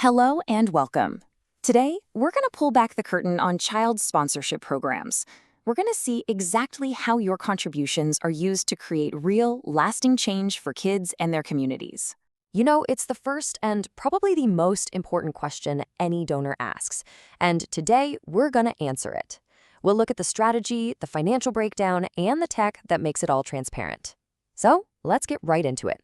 Hello and welcome. Today, we're going to pull back the curtain on child sponsorship programs. We're going to see exactly how your contributions are used to create real, lasting change for kids and their communities. You know, it's the first and probably the most important question any donor asks, and today we're going to answer it. We'll look at the strategy, the financial breakdown, and the tech that makes it all transparent. So, let's get right into it.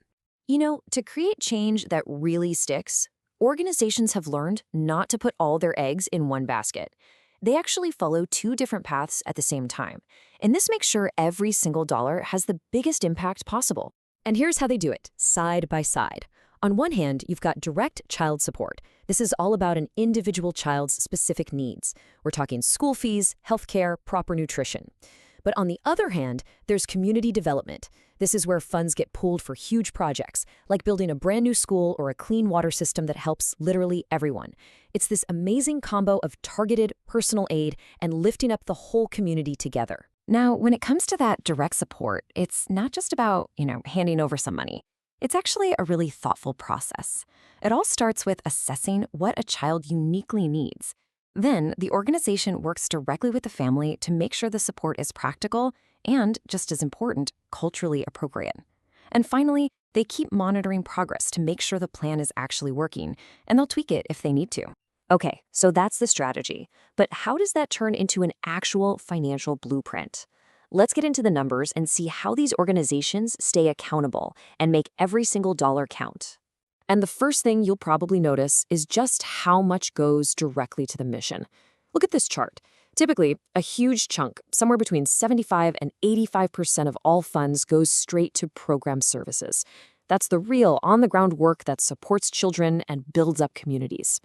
You know, to create change that really sticks, organizations have learned not to put all their eggs in one basket. They actually follow two different paths at the same time, and this makes sure every single dollar has the biggest impact possible. And here's how they do it, side by side. On one hand, you've got direct child support. This is all about an individual child's specific needs. We're talking school fees, healthcare, proper nutrition. But on the other hand, there's community development. This is where funds get pooled for huge projects, like building a brand new school or a clean water system that helps literally everyone. It's this amazing combo of targeted personal aid and lifting up the whole community together. Now, when it comes to that direct support, it's not just about, handing over some money. It's actually a really thoughtful process. It all starts with assessing what a child uniquely needs. Then, the organization works directly with the family to make sure the support is practical and, just as important, culturally appropriate. And finally, they keep monitoring progress to make sure the plan is actually working, and they'll tweak it if they need to. Okay, so that's the strategy. But how does that turn into an actual financial blueprint? Let's get into the numbers and see how these organizations stay accountable and make every single dollar count. And the first thing you'll probably notice is just how much goes directly to the mission. Look at this chart. Typically, a huge chunk, somewhere between 75 and 85% of all funds goes straight to program services. That's the real on-the-ground work that supports children and builds up communities.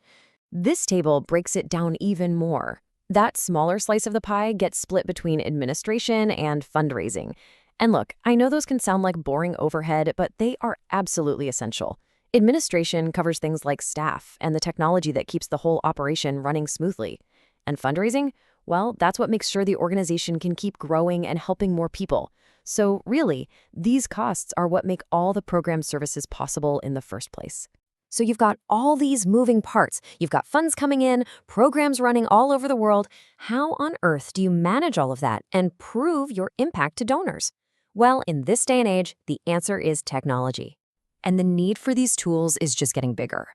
This table breaks it down even more. That smaller slice of the pie gets split between administration and fundraising. And look, I know those can sound like boring overhead, but they are absolutely essential. Administration covers things like staff and the technology that keeps the whole operation running smoothly. And fundraising? Well, that's what makes sure the organization can keep growing and helping more people. So really, these costs are what make all the program services possible in the first place. So you've got all these moving parts. You've got funds coming in, programs running all over the world. How on earth do you manage all of that and prove your impact to donors? Well, in this day and age, the answer is technology. And the need for these tools is just getting bigger.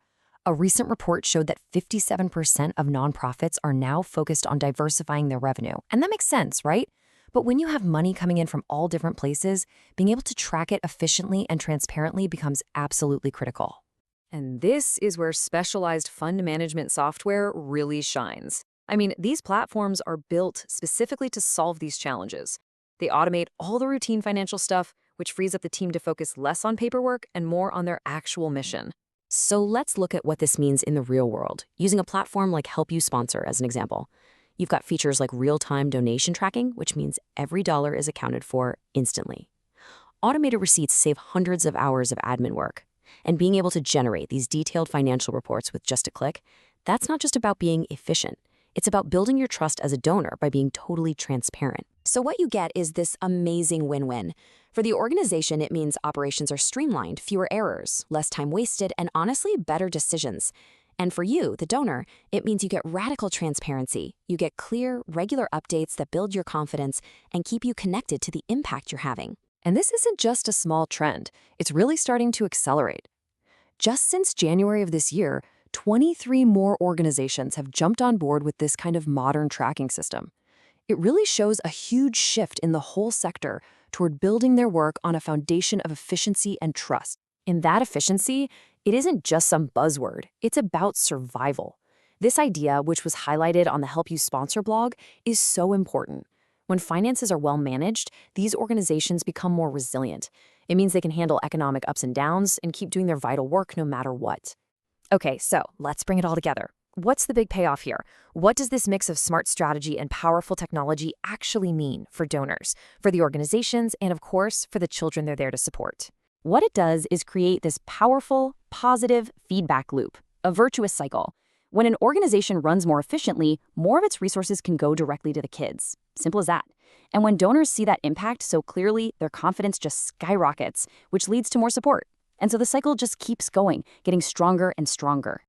A recent report showed that 57% of nonprofits are now focused on diversifying their revenue. And that makes sense, right? But when you have money coming in from all different places, being able to track it efficiently and transparently becomes absolutely critical. And this is where specialized fund management software really shines. I mean, these platforms are built specifically to solve these challenges. They automate all the routine financial stuff, which frees up the team to focus less on paperwork and more on their actual mission. So let's look at what this means in the real world, using a platform like Help You Sponsor as an example. You've got features like real-time donation tracking, which means every dollar is accounted for instantly. Automated receipts save hundreds of hours of admin work. And being able to generate these detailed financial reports with just a click, that's not just about being efficient. It's about building your trust as a donor by being totally transparent. So what you get is this amazing win-win. For the organization, it means operations are streamlined, fewer errors, less time wasted, and honestly, better decisions. And for you, the donor, it means you get radical transparency. You get clear, regular updates that build your confidence and keep you connected to the impact you're having. And this isn't just a small trend. It's really starting to accelerate. Just since January of this year, 23 more organizations have jumped on board with this kind of modern tracking system. It really shows a huge shift in the whole sector toward building their work on a foundation of efficiency and trust. In that efficiency, it isn't just some buzzword. It's about survival. This idea, which was highlighted on the Help You Sponsor blog, is so important. When finances are well managed, these organizations become more resilient. It means they can handle economic ups and downs and keep doing their vital work no matter what. Okay, so let's bring it all together. What's the big payoff here? What does this mix of smart strategy and powerful technology actually mean for donors, for the organizations, and of course, for the children they're there to support? What it does is create this powerful, positive feedback loop, a virtuous cycle. When an organization runs more efficiently, more of its resources can go directly to the kids. Simple as that. And when donors see that impact so clearly, their confidence just skyrockets, which leads to more support. And so the cycle just keeps going, getting stronger and stronger.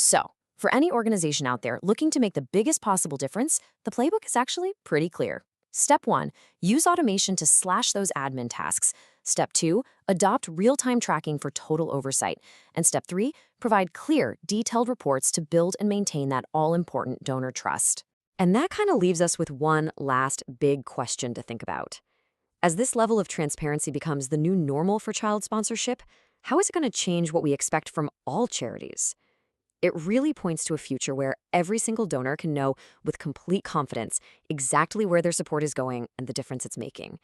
So, for any organization out there looking to make the biggest possible difference, the playbook is actually pretty clear. Step 1, use automation to slash those admin tasks. Step 2, adopt real-time tracking for total oversight. And Step 3, provide clear, detailed reports to build and maintain that all-important donor trust. And that kind of leaves us with one last big question to think about. As this level of transparency becomes the new normal for child sponsorship, how is it going to change what we expect from all charities? It really points to a future where every single donor can know with complete confidence exactly where their support is going and the difference it's making.